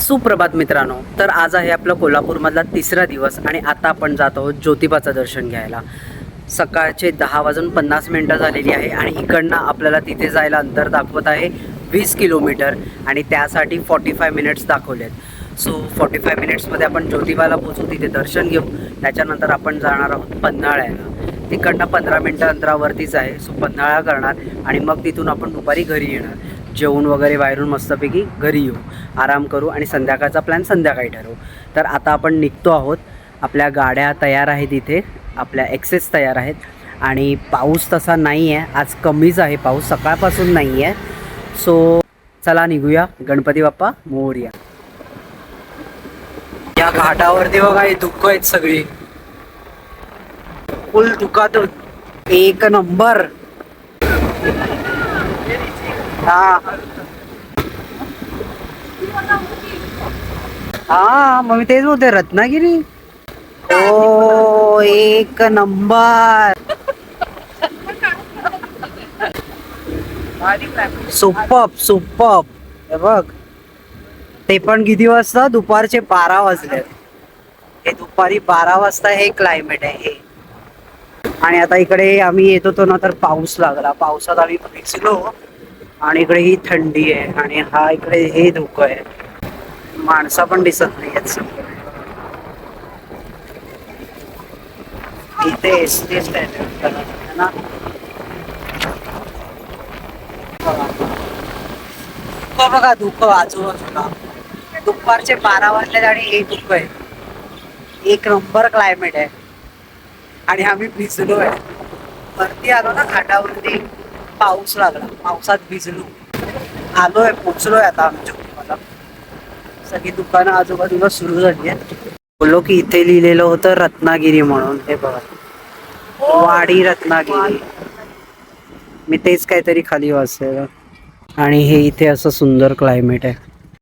सुप्रभात मित्रांनो. तर आज आहे आपलं कोल्हापूरमधला तिसरा दिवस आणि आता आपण जात आहोत ज्योतिबाचं दर्शन घ्यायला. सकाळचे 10:50 झालेली आहे आणि इकडनं आपल्याला तिथे जायला अंतर दाखवत आहे 20 किलोमीटर आणि त्यासाठी 45 मिनिट्स दाखवलेत. सो 45 मिनिट्समध्ये आपण ज्योतिबाला पोचू, तिथे दर्शन घेऊ. त्याच्यानंतर आपण जाणार आहोत पन्हाळ्याला. तिकडनं 15 मिनटं अंतरावरतीच आहे. सो पन्हाळा करणार आणि मग तिथून आपण दुपारी घरी येणार. जेवण वगैरे बाहेरून मस्तपैकी घरी येऊ, आराम करू आणि संध्याकाळचा प्लॅन संध्याकाळी ठरवू. तर आता आपण निघतो आहोत. आपल्या गाड्या तयार आहेत, इथे आपल्या एक्सेस तयार आहेत आणि पाऊस तसा नाही आहे. आज कमीच आहे, पाऊस सकाळपासून नाही आहे. सो चला निघूया. गणपती बाप्पा मोरया. या घाटावरती बघा हे धुकं आहेत सगळी, फुल धुकात एक नंबर. हा मग मी तेच बोलते, रत्नागिरी. ओ एक नंबर, सुपर्ब सुपर्ब. हे बघ, ते पण किती वाजता? दुपारचे 12 वाजले. हे दुपारी 12 वाजता हे क्लायमेट आहे हे. आणि आता इकडे आम्ही येत होतो ना, तर पाऊस लागला. पावसात आम्ही भिजलो आणि इकडे ही थंडी आहे आणि हा इकडे हे धुकं आहे. माणसं पण दिसत नाही आहेत सगळे. इथे एसटी स्टँड आहे ना. बघा धुकं आजूबाजूला. दुपारचे 12 वाजले आणि हे धुकं आहे. एक नंबर क्लायमेट आहे आणि आम्ही भिजलो आहे. वरती आलो ना घाटावरती, पाऊस लागला, पावसात भिजलो. आलोय, पोचलोय आता आमच्या मला. सगळी दुकानं आजूबाजूला सुरू झाली आहेत. बोललो की इथे लिहिलेलं होतं रत्नागिरी म्हणून. हे बघा, वाडी रत्नागिरी. मी तेच काहीतरी खाली वाचलेलं. आणि हे इथे असं सुंदर क्लायमेट आहे.